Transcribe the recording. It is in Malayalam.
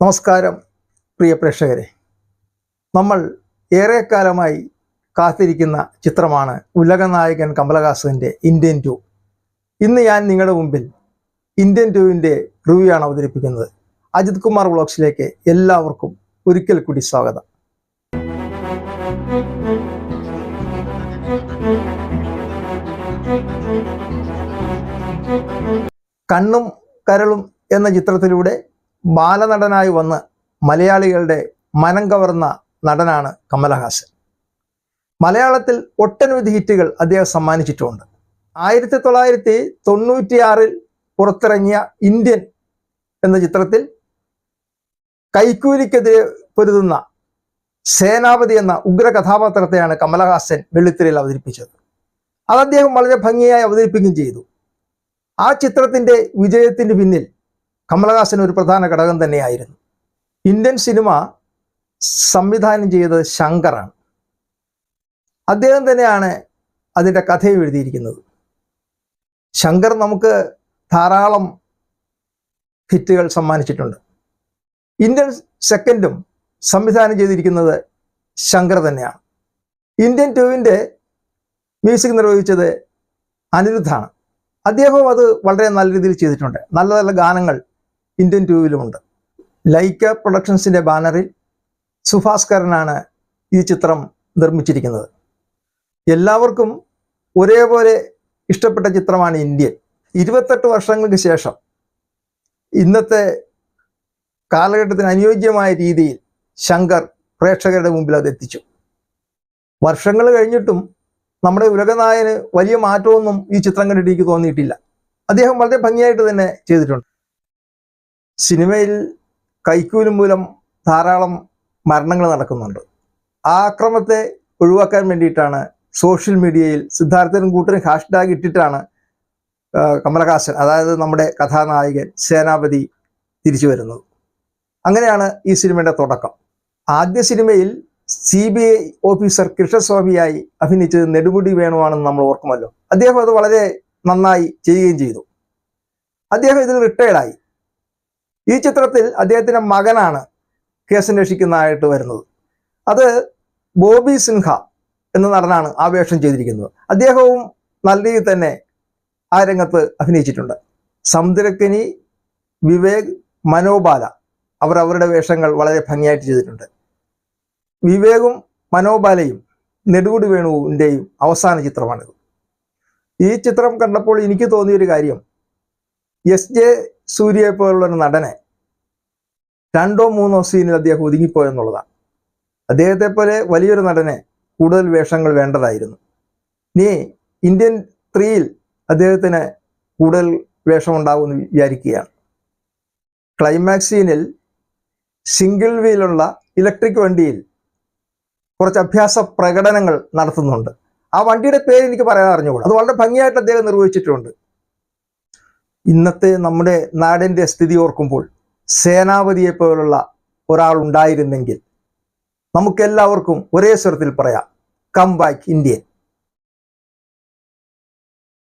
നമസ്കാരം പ്രിയ പ്രേക്ഷകരെ. നമ്മൾ ഏറെക്കാലമായി കാത്തിരിക്കുന്ന ചിത്രമാണ് ഉലകനായകൻ കമലഹാസൻ്റെ ഇന്ത്യൻ 2. ഇന്ന് ഞാൻ നിങ്ങളുടെ മുമ്പിൽ ഇന്ത്യൻ 2-ൻ്റെ റിവ്യൂ ആണ് അവതരിപ്പിക്കുന്നത്. അജിത് കുമാർ വ്ളോഗ്സിലേക്ക് എല്ലാവർക്കും ഒരിക്കൽ കൂടി സ്വാഗതം. കണ്ണും കരളും എന്ന ചിത്രത്തിലൂടെ ബാലനടനായി വന്ന് മലയാളികളുടെ മനം കവർന്ന നടനാണ് കമലഹാസൻ. മലയാളത്തിൽ ഒട്ടനവധി ഹിറ്റുകൾ അദ്ദേഹം സമ്മാനിച്ചിട്ടുണ്ട്. 1996 പുറത്തിറങ്ങിയ ഇന്ത്യൻ എന്ന ചിത്രത്തിൽ കൈക്കൂലിക്കെതിരെ പൊരുതുന്ന സേനാപതി എന്ന ഉഗ്ര കഥാപാത്രത്തെയാണ് കമലഹാസൻ വെള്ളിത്തിരയിൽ അവതരിപ്പിച്ചത്. അത് അദ്ദേഹം വളരെ ഭംഗിയായി അവതരിപ്പിക്കുകയും ചെയ്തു. ആ ചിത്രത്തിൻ്റെ വിജയത്തിന് പിന്നിൽ കമലഹാസൻ ഒരു പ്രധാന ഘടകം തന്നെയായിരുന്നു. ഇന്ത്യൻ സിനിമ സംവിധാനം ചെയ്തത് ശങ്കറാണ്. അദ്ദേഹം തന്നെയാണ് അതിൻ്റെ കഥയും എഴുതിയിരിക്കുന്നത്. ശങ്കർ നമുക്ക് ധാരാളം ഹിറ്റുകൾ സമ്മാനിച്ചിട്ടുണ്ട്. ഇന്ത്യൻ 2 സംവിധാനം ചെയ്തിരിക്കുന്നത് ശങ്കർ തന്നെയാണ്. ഇന്ത്യൻ 2-ൻ്റെ മ്യൂസിക് നിർവഹിച്ചത് അനിരുദ്ധാണ്. അദ്ദേഹവും അത് വളരെ നല്ല രീതിയിൽ ചെയ്തിട്ടുണ്ട്. നല്ല നല്ല ഗാനങ്ങൾ ഇന്ത്യൻ 2-ലുമുണ്ട്. ലൈക്ക പ്രൊഡക്ഷൻസിൻ്റെ ബാനറിൽ സുഭാസ്കരനാണ് ഈ ചിത്രം നിർമ്മിച്ചിരിക്കുന്നത്. എല്ലാവർക്കും ഒരേപോലെ ഇഷ്ടപ്പെട്ട ചിത്രമാണ് ഇന്ത്യൻ. 28 വർഷങ്ങൾക്ക് ശേഷം ഇന്നത്തെ കാലഘട്ടത്തിന് അനുയോജ്യമായ രീതിയിൽ ശങ്കർ പ്രേക്ഷകരുടെ മുമ്പിൽ അത് എത്തിച്ചു. വർഷങ്ങൾ കഴിഞ്ഞിട്ടും നമ്മുടെ ഉലകനായകന് വലിയ മാറ്റമൊന്നും ഈ ചിത്രം കണ്ടിട്ട് എനിക്ക് തോന്നിയിട്ടില്ല. അദ്ദേഹം വളരെ ഭംഗിയായിട്ട് തന്നെ ചെയ്തിട്ടുണ്ട്. സിനിമയിൽ കൈക്കൂലി മൂലം ധാരാളം മരണങ്ങൾ നടക്കുന്നുണ്ട്. ആ അക്രമത്തെ ഒഴിവാക്കാൻ വേണ്ടിയിട്ടാണ് സോഷ്യൽ മീഡിയയിൽ സിദ്ധാർത്ഥനും കൂട്ടരും ഹാഷ്ടാഗ് ഇട്ടിട്ടാണ് കമലഹാസൻ, അതായത് നമ്മുടെ കഥാനായകൻ സേനാപതി, തിരിച്ചു വരുന്നത്. അങ്ങനെയാണ് ഈ സിനിമയുടെ തുടക്കം. ആദ്യ സിനിമയിൽ CBI ഓഫീസർ കൃഷ്ണസ്വാമിയായി അഭിനയിച്ചത് നെടുമുടി വേണുവാണെന്ന് നമ്മൾ ഓർക്കുമല്ലോ. അദ്ദേഹം അത് വളരെ നന്നായി ചെയ്യുകയും ചെയ്തു. അദ്ദേഹം ഇതിൽ റിട്ടയർഡായി. ഈ ചിത്രത്തിൽ അദ്ദേഹത്തിൻ്റെ മകനാണ് കേസന്വേഷിക്കുന്നതായിട്ട് വരുന്നത്. അത് ബോബി സിൻഹ എന്ന നടനാണ് ആ വേഷം ചെയ്തിരിക്കുന്നത്. അദ്ദേഹവും നല്ല രീതിയിൽ തന്നെ ആ രംഗത്ത് അഭിനയിച്ചിട്ടുണ്ട്. സമുദ്രക്കനി, വിവേക്, മനോബാല അവർ അവരുടെ വേഷങ്ങൾ വളരെ ഭംഗിയായിട്ട് ചെയ്തിട്ടുണ്ട്. വിവേകും മനോബാലയും നെടുമുടി വേണുവിൻ്റെയും അവസാന ചിത്രമാണിത്. ഈ ചിത്രം കണ്ടപ്പോൾ എനിക്ക് തോന്നിയൊരു കാര്യം, SJ സൂര്യയെ പോലുള്ളൊരു നടനെ 2 or 3 സീനിൽ അദ്ദേഹം ഒതുങ്ങിപ്പോയെന്നുള്ളതാണ്. അദ്ദേഹത്തെ പോലെ വലിയൊരു നടനെ കൂടുതൽ വേഷങ്ങൾ വേണ്ടതായിരുന്നു. ഇനി ഇന്ത്യൻ 3-ൽ അദ്ദേഹത്തിന് കൂടുതൽ വേഷമുണ്ടാകുമെന്ന് വിചാരിക്കുകയാണ്. ക്ലൈമാക്സ് സീനിൽ സിംഗിൾ വീലുള്ള ഇലക്ട്രിക് വണ്ടിയിൽ കുറച്ച് അഭ്യാസ പ്രകടനങ്ങൾ നടത്തുന്നുണ്ട്. ആ വണ്ടിയുടെ പേര് എനിക്ക് പറയാൻ അറിഞ്ഞുകൂടാ. അത് വളരെ ഭംഗിയായിട്ട് അദ്ദേഹം നിർവഹിച്ചിട്ടുണ്ട്. ഇന്നത്തെ നമ്മുടെ നാടിൻ്റെ സ്ഥിതി ഓർക്കുമ്പോൾ സേനാപതിയെ പോലുള്ള ഒരാൾ ഉണ്ടായിരുന്നെങ്കിൽ നമുക്കെല്ലാവർക്കും ഒരേ സ്വരത്തിൽ പറയാം, കം ബാക്ക് ഇന്ത്യൻ.